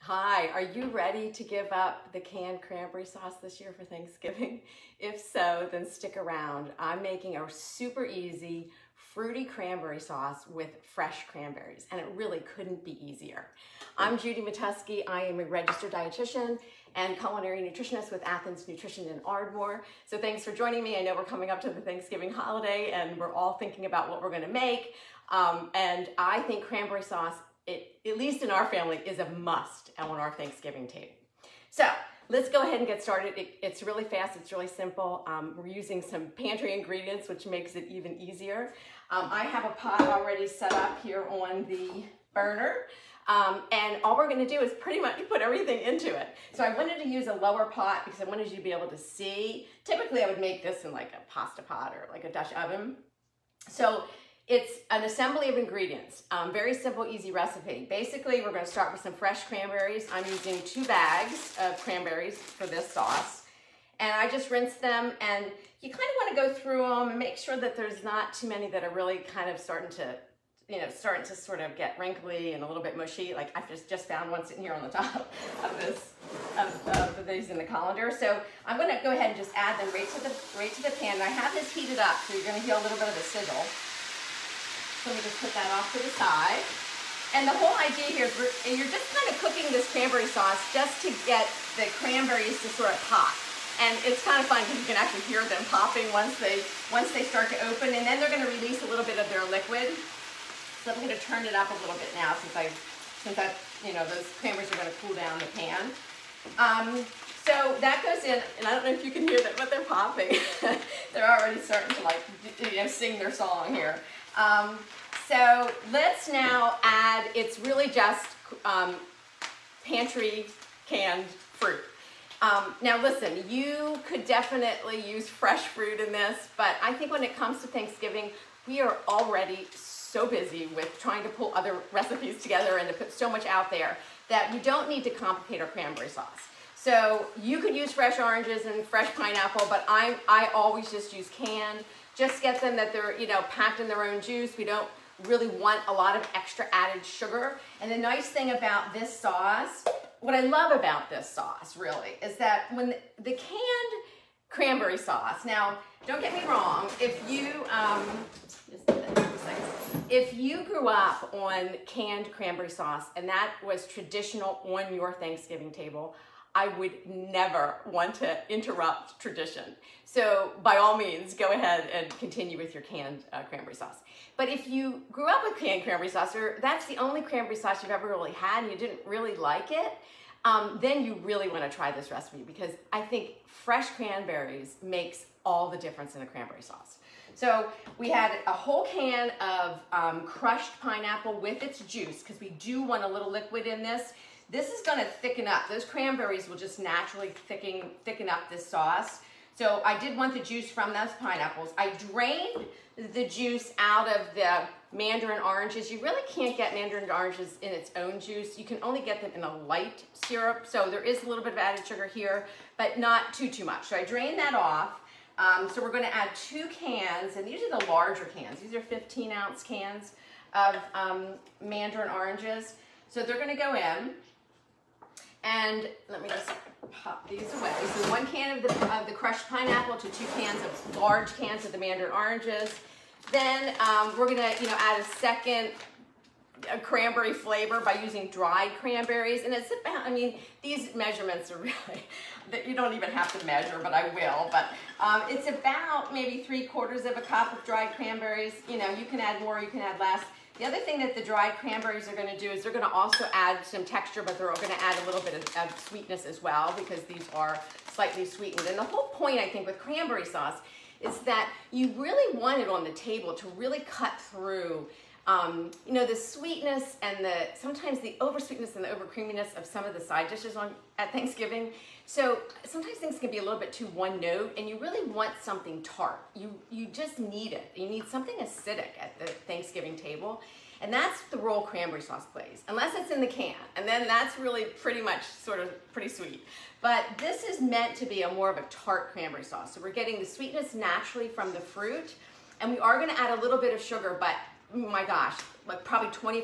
Hi, are you ready to give up the canned cranberry sauce this year for Thanksgiving? If so, then stick around. I'm making a super easy fruity cranberry sauce with fresh cranberries, and it really couldn't be easier. I'm Judy Matusky. I am a registered dietitian and culinary nutritionist with Athens Nutrition in Ardmore. So thanks for joining me. I know we're coming up to the Thanksgiving holiday and we're all thinking about what we're gonna make. And I think cranberry sauce, at least in our family, is a must on our Thanksgiving table. So let's go ahead and get started. It's really fast, it's really simple. We're using some pantry ingredients, which makes it even easier. I have a pot already set up here on the burner. And all we're gonna do is pretty much put everything into it. So I wanted to use a lower pot because I wanted you to be able to see. Typically I would make this in like a pasta pot or like a Dutch oven. So it's an assembly of ingredients. Very simple, easy recipe. Basically, we're gonna start with some fresh cranberries. I'm using 2 bags of cranberries for this sauce. And I just rinse them, and you kind of wanna go through them and make sure that there's not too many that are really kind of starting to sort of get wrinkly and a little bit mushy. Like I've just found one sitting here on the top of these in the colander. So I'm gonna go ahead and just add them right to the pan. And I have this heated up, so you're gonna hear a little bit of a sizzle. So let me just put that off to the side. And the whole idea here is you're just kind of cooking this cranberry sauce just to get the cranberries to sort of pop. And it's kind of fun because you can actually hear them popping once they start to open, and then they're going to release a little bit of their liquid. So I'm going to turn it up a little bit now since those cranberries are going to cool down the pan. So that goes in, and I don't know if you can hear them, but they're popping. They're already starting to sing their song here. So let's now add, it's really just pantry canned fruit. Now listen, you could definitely use fresh fruit in this, but I think when it comes to Thanksgiving, we are already so busy with trying to pull other recipes together and to put so much out there that we don't need to complicate our cranberry sauce. So you could use fresh oranges and fresh pineapple, but I always just use canned. Just get them that they're packed in their own juice. We don't really want a lot of extra added sugar. And the nice thing about this sauce, what I love about this sauce really, is that when the canned cranberry sauce, now don't get me wrong, if you grew up on canned cranberry sauce and that was traditional on your Thanksgiving table, I would never want to interrupt tradition. So by all means, go ahead and continue with your canned cranberry sauce. But if you grew up with canned cranberry sauce, or that's the only cranberry sauce you've ever really had and you didn't really like it, then you really want to try this recipe because I think fresh cranberries makes all the difference in a cranberry sauce. So we had a whole can of crushed pineapple with its juice because we do want a little liquid in this. This is going to thicken up. Those cranberries will just naturally thicken up this sauce. So I did want the juice from those pineapples. I drained the juice out of the mandarin oranges. You really can't get mandarin oranges in its own juice. You can only get them in a light syrup. So there is a little bit of added sugar here, but not too much. So I drained that off. So we're going to add 2 cans, and these are the larger cans. These are 15-ounce cans of mandarin oranges. So they're going to go in. And let me just pop these away. So 1 can of the crushed pineapple to 2 cans of large cans of the mandarin oranges. Then we're gonna add a second cranberry flavor by using dried cranberries. And it's about, these measurements are really, you don't even have to measure, but I will. But it's about maybe 3/4 cup of dried cranberries. You can add more, you can add less. The other thing that the dried cranberries are going to do is they're going to also add some texture, but they're going to add a little bit of sweetness as well because these are slightly sweetened. And the whole point, I think, with cranberry sauce is that you really want it on the table to really cut through the sweetness and sometimes the over-sweetness and the over-creaminess of some of the side dishes at Thanksgiving. So sometimes things can be a little bit too one note, and you really want something tart. You just need it. You need something acidic at the Thanksgiving table, and that's the role cranberry sauce plays, unless it's in the can, and then that's really pretty much sort of pretty sweet. But this is meant to be more of a tart cranberry sauce. So we're getting the sweetness naturally from the fruit, and we are going to add a little bit of sugar, but oh my gosh, like probably 20,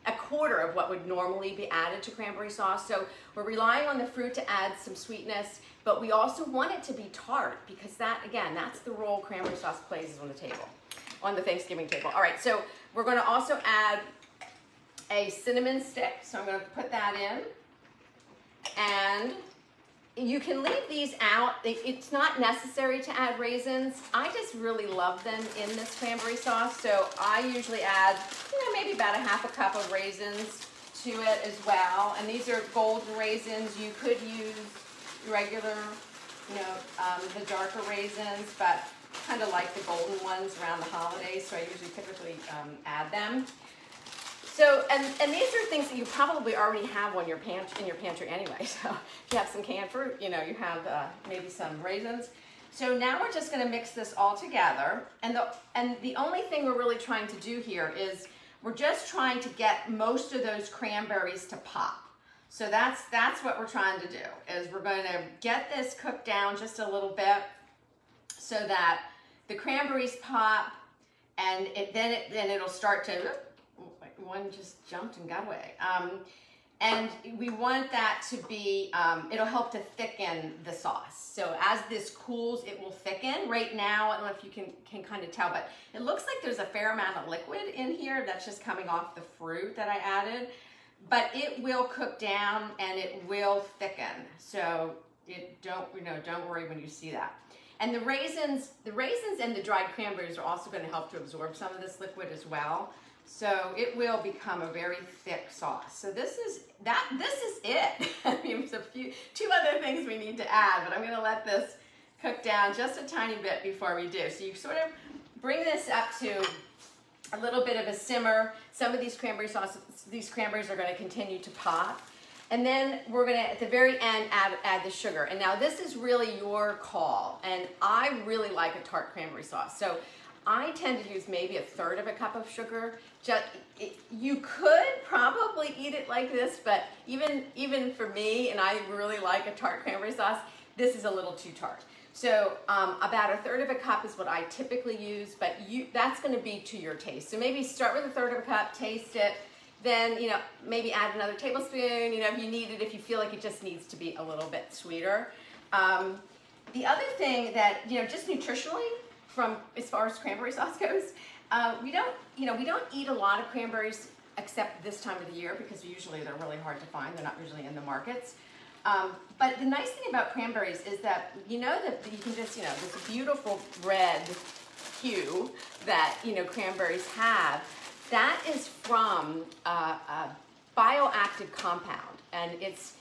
a quarter of what would normally be added to cranberry sauce. So we're relying on the fruit to add some sweetness, but we also want it to be tart because that, again, that's the role cranberry sauce plays on the table, on the Thanksgiving table. All right, so we're going to also add a cinnamon stick. So I'm going to put that in, and you can leave these out. It's not necessary to add raisins. I just really love them in this cranberry sauce. So I usually add, maybe about a half a cup of raisins to it as well. And these are golden raisins. You could use regular, the darker raisins, but kind of like the golden ones around the holidays. So I usually typically add them. So, and these are things that you probably already have in your pantry anyway. So if you have some canned fruit, you have maybe some raisins. So now we're just gonna mix this all together. And the only thing we're really trying to do here is we're just trying to get most of those cranberries to pop. So that's what we're trying to do, is we're gonna get this cooked down just a little bit so that the cranberries pop, and then it'll start to, one just jumped and got away. And we want that to be, it'll help to thicken the sauce. So as this cools, it will thicken. Right now, I don't know if you can kind of tell, but it looks like there's a fair amount of liquid in here that's just coming off the fruit that I added. But it will cook down and it will thicken. So don't worry when you see that. And the raisins and the dried cranberries are also going to help to absorb some of this liquid as well. So it will become a very thick sauce. So this is it. I mean, there's two other things we need to add, but I'm going to let this cook down just a tiny bit before we do. So you sort of bring this up to a little bit of a simmer. Some of these cranberries are going to continue to pop. And then we're going to, at the very end, add the sugar. And now this is really your call. And I really like a tart cranberry sauce. So I tend to use maybe 1/3 of a cup of sugar. You could probably eat it like this, but even for me, and I really like a tart cranberry sauce, this is a little too tart. So about 1/3 of a cup is what I typically use, but that's going to be to your taste. So maybe start with 1/3 of a cup, taste it, then maybe add another tablespoon. If you need it, if you feel like it just needs to be a little bit sweeter. The other thing that just nutritionally, from as far as cranberry sauce goes, we don't eat a lot of cranberries except this time of the year because usually they're really hard to find. They're not usually in the markets. But the nice thing about cranberries is that that you can just this beautiful red hue that cranberries have. That is from a bioactive compound, and it's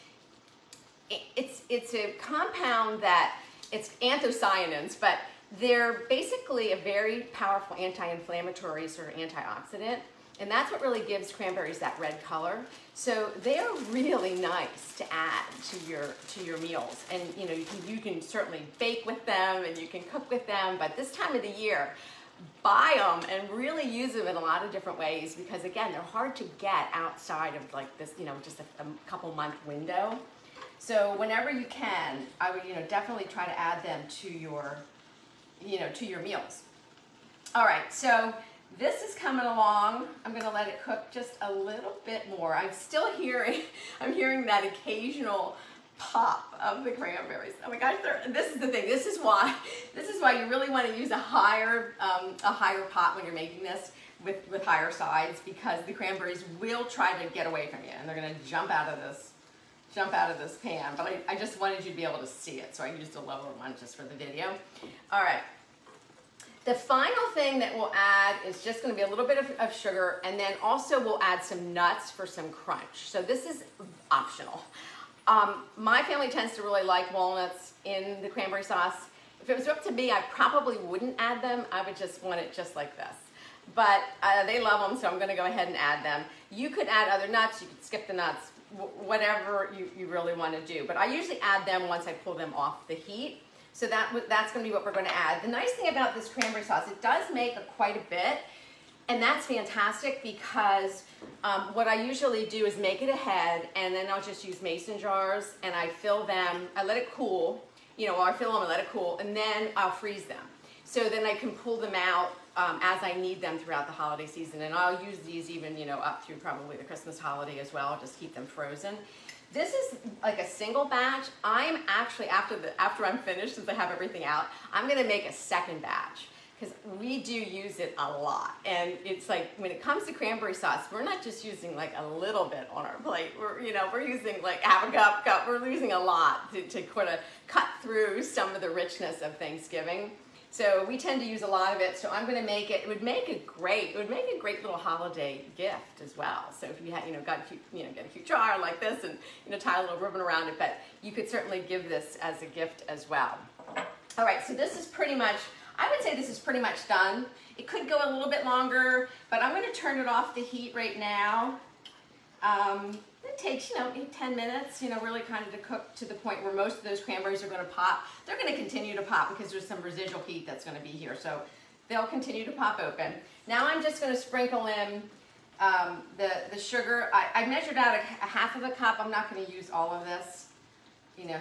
a compound that it's anthocyanins, but they're basically a very powerful anti-inflammatory sort of antioxidant, and that's what really gives cranberries that red color. So they are really nice to add to your meals, and you can certainly bake with them and you can cook with them. But this time of the year, buy them and really use them in a lot of different ways because again, they're hard to get outside of like this, just a couple month window. So whenever you can, I would definitely try to add them to your meals. All right, so this is coming along. I'm going to let it cook just a little bit more. I'm hearing that occasional pop of the cranberries. Oh my gosh, this is the thing. This is why you really want to use a higher pot when you're making this with higher sides, because the cranberries will try to get away from you and they're going to jump out of this pan. But I just wanted you to be able to see it, so I used a lower one just for the video. All right. The final thing that we'll add is just going to be a little bit of sugar, and then also we'll add some nuts for some crunch. So this is optional. My family tends to really like walnuts in the cranberry sauce. If it was up to me, I probably wouldn't add them. I would just want it just like this. But they love them, so I'm going to go ahead and add them. You could add other nuts. You could skip the nuts, whatever you really want to do. But I usually add them once I pull them off the heat. So that's going to be what we're going to add. The nice thing about this cranberry sauce, it does make quite a bit. And that's fantastic because what I usually do is make it ahead, and then I'll just use mason jars and I fill them. I let it cool, or I fill them and let it cool, and then I'll freeze them. so then I can pull them out as I need them throughout the holiday season. And I'll use these even, you know, up through probably the Christmas holiday as well, just keep them frozen. This is like a single batch. I'm actually, after I'm finished, since I have everything out, I'm gonna make a second batch, because we do use it a lot. And it's like, when it comes to cranberry sauce, we're not just using like a little bit on our plate. We're using like half a cup. We're using a lot to kind of cut through some of the richness of Thanksgiving. So we tend to use a lot of it. So I'm going to make it. It would make a great little holiday gift as well. So if you had, get a cute jar like this and tie a little ribbon around it. But you could certainly give this as a gift as well. All right. So this is pretty much. I would say this is pretty much done. It could go a little bit longer, but I'm going to turn it off the heat right now. It takes, 10 minutes, really kind of to cook to the point where most of those cranberries are going to pop. They're going to continue to pop because there's some residual heat that's going to be here. So they'll continue to pop open. Now I'm just going to sprinkle in the sugar. I measured out a half of a cup. I'm not going to use all of this,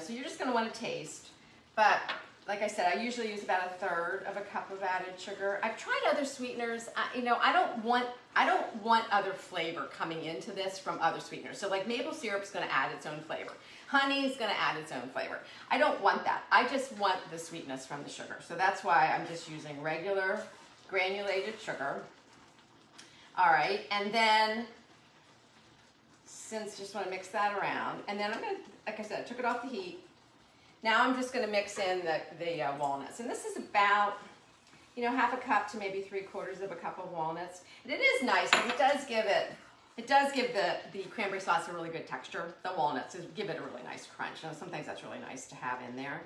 so you're just going to want to taste. But like I said, I usually use about a third of a cup of added sugar. I've tried other sweeteners. I don't want other flavor coming into this from other sweeteners. So like maple syrup's going to add its own flavor. Honey's going to add its own flavor. I don't want that. I just want the sweetness from the sugar. So that's why I'm just using regular granulated sugar. All right, and then just want to mix that around. And then I'm going to, like I said, I took it off the heat. Now I'm just going to mix in the walnuts. And this is about, half a cup to maybe 3/4 of a cup of walnuts. And it is nice, but it does give the cranberry sauce a really good texture. The walnuts give it a really nice crunch. Sometimes that's really nice to have in there.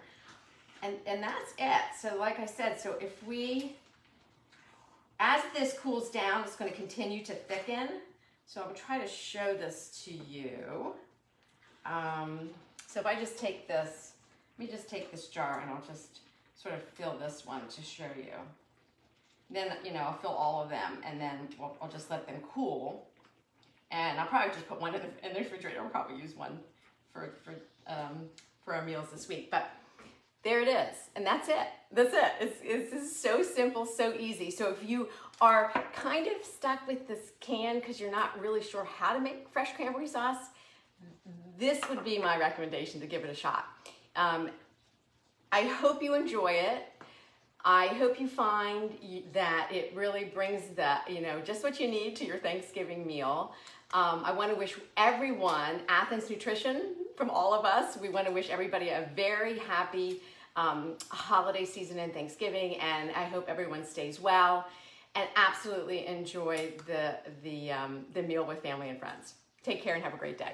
And that's it. So like I said, so as this cools down, it's going to continue to thicken. So I'll try to show this to you. So if I just take this, let me just take this jar and I'll just sort of fill this one to show you. Then, I'll fill all of them and then I'll just let them cool. And I'll probably just put one in the refrigerator. I'll probably use one for our meals this week. But there it is. And that's it. That's it. It's so simple, so easy. So if you are kind of stuck with this can because you're not really sure how to make fresh cranberry sauce, this would be my recommendation to give it a shot. I hope you enjoy it. I hope you find that it really brings just what you need to your Thanksgiving meal. I want to wish everyone, Athens Nutrition, from all of us, we want to wish everybody a very happy holiday season and Thanksgiving, and I hope everyone stays well and absolutely enjoy the meal with family and friends. Take care and have a great day.